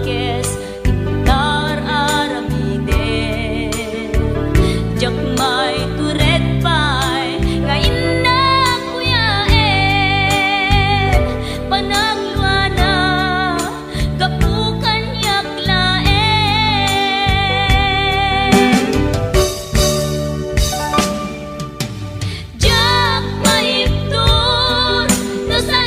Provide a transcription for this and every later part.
adakes intar aramiden jak may turet pay nga inna kuyaen panagluana kapukan yaklaen jak maiptur no sa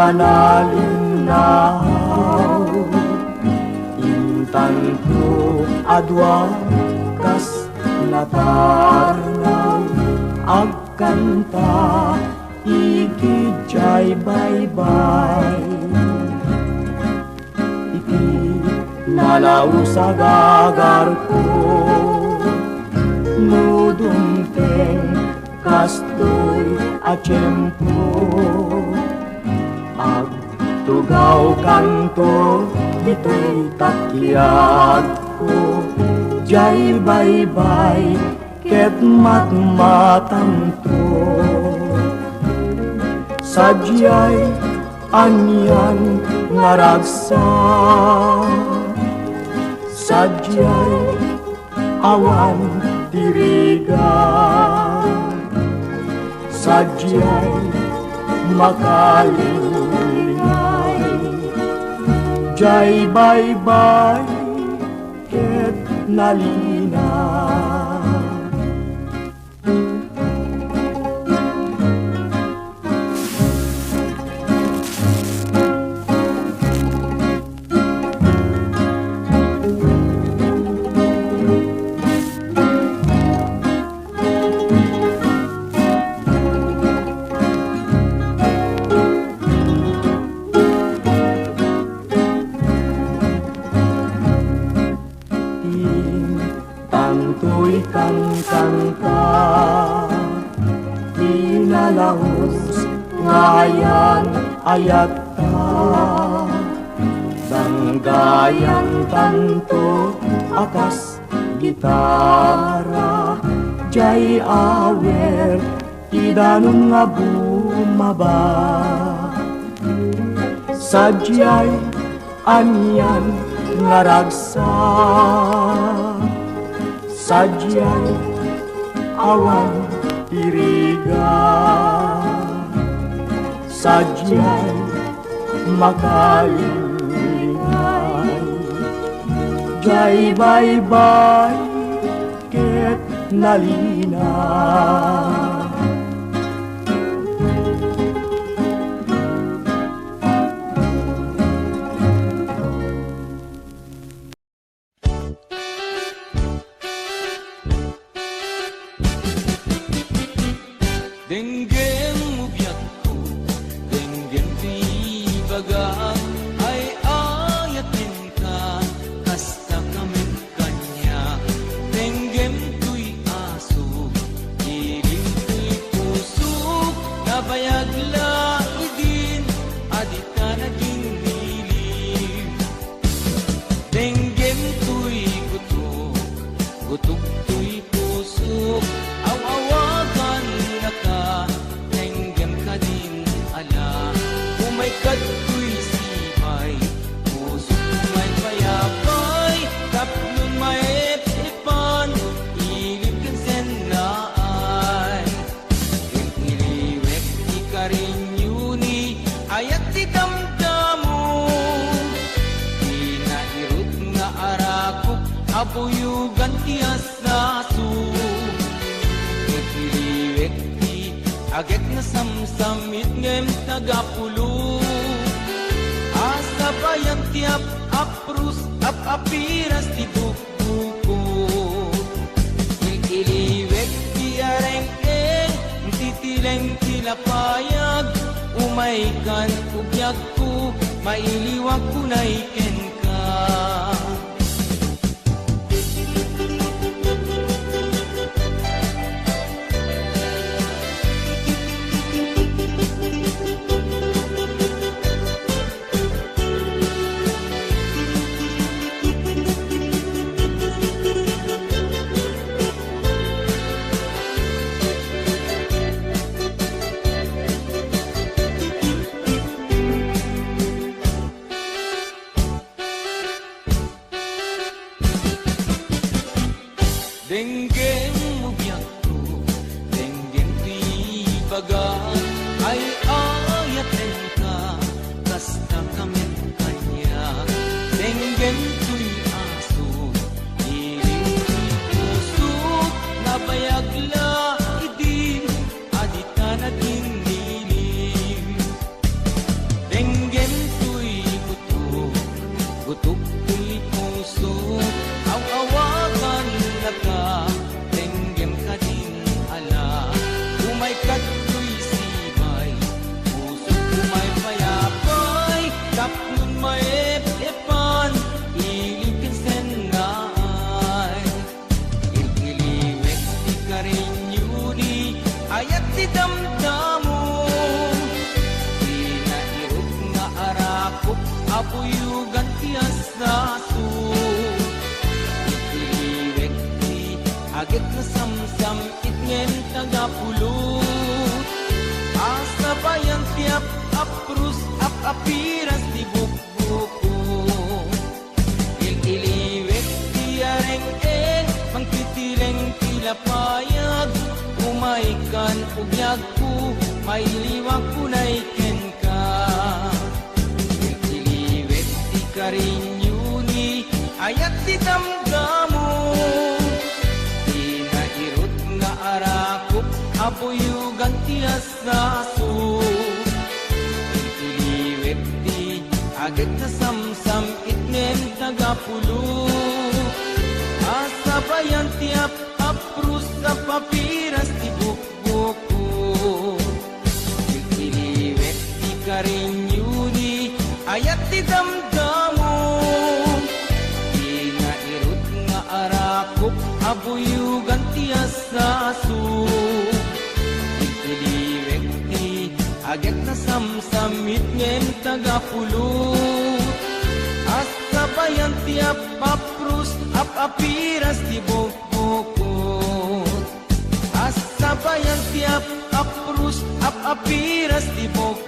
analinaw intan ko adwa kas natarnaw agkanta ikijay bye-bye iti nalaw sa gagar ko nudumteng kastoy a tiyempo agtugaw kanto ito'y takyag ko jay bye-bye ket matmatanto sadyay anyan ngaragsa sadyay awan tiriga sadyay makalingay jay bye-bye ket nalina. Tanto'y kangkangka, inalahos ngayan ayat ta. Danggayan tanto akas gitara, jay awer idanong nga bumaba. Sadyay anyan nga ragsa, sadyay awan tiriga, sadyay makalingay, jay bye-bye ket nalina. Denggem ubiak ko, denggem di bagaan, ay ayatin ka, kasta kamin kanya. Denggem tuy aso, ilim tuy puso, nabayag laidin, adita naging nilim. Denggem tuy gutok, gutok tuy puso, aw-awagan ka, tenggem ka din ala. Umay kato'y sibay, puso may payapay, taplon may ipan, ilip kan sennaay. Yung iliwek di ka rin yuni, ayat di damdamo. Inairot nga arakok, abuyugan tiyas naso. Agek na samsamit ngem tagapulo, asa bayang tiap aprus apiras ti bukbuko. Iliwek ti areng-eng, titileng tilapayag, umaykan ugyag ko, mailiwag ko na iken ka. Denggem ubiak ko, denggem di bagaan, ay ayatin ka, kasta kamin kanya. Denggem tuy aso, iling tuy puso, nabayag laidin, adita naging nilim. Denggem tuy gutok, gutok tuy puso, aw-awagan ka, tenggem ka din ala. Umay kato'y sibay, puso umay payapay, taplon may epan, ilip kan sennaay. Ililiwek di ka rin yuni, ayat di damdamo. Inairot nga arakop, abuyugan tiyas naso. Agit na samsam itngem tagapulot, asa bayang tiap aprus apiras di bukbuko. Ililiwek di areng-eng, mangtitileng tilapayag, umaykan ugyag ko, mailiwag ko na iken ka. Ililiwek di kari ayat di damdamo. Di nairot nga arakop, apuyugan tiyas na aso. Iliwet di agad na samsam, itnem tagapulo. Asabayan tiap aprus sa papiras di bukbuko. Iliwet di karinyuni, ayat di damdamo. Di nairot nga arakop, abuyugan tiyas sa aso. Iliwet di agad na samsamit ngem tagapulot. Asabayan tiap paprus apiras di bukbukot. Asabayan tiap paprus apiras di bukbukot.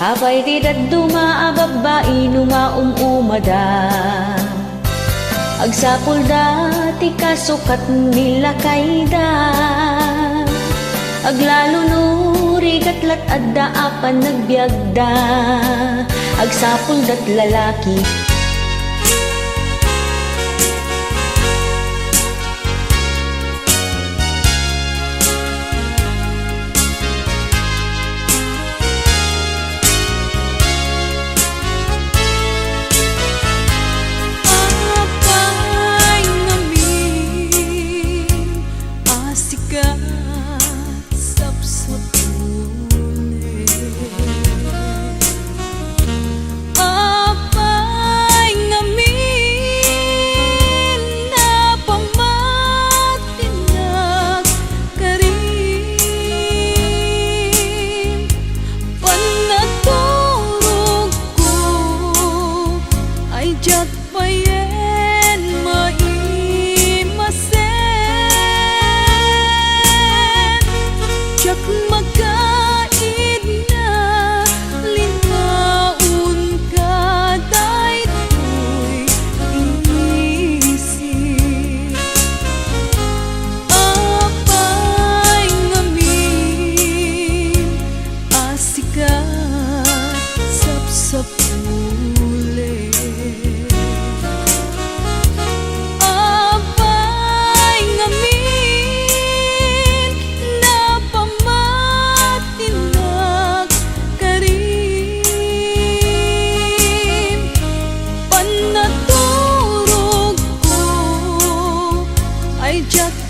Abay di daduma babae numa umada. Agsapul dati kasukat nila kayda. Aglalo nuri gatlat adda apan nagbiagda. Agsapul dat lalaki. Just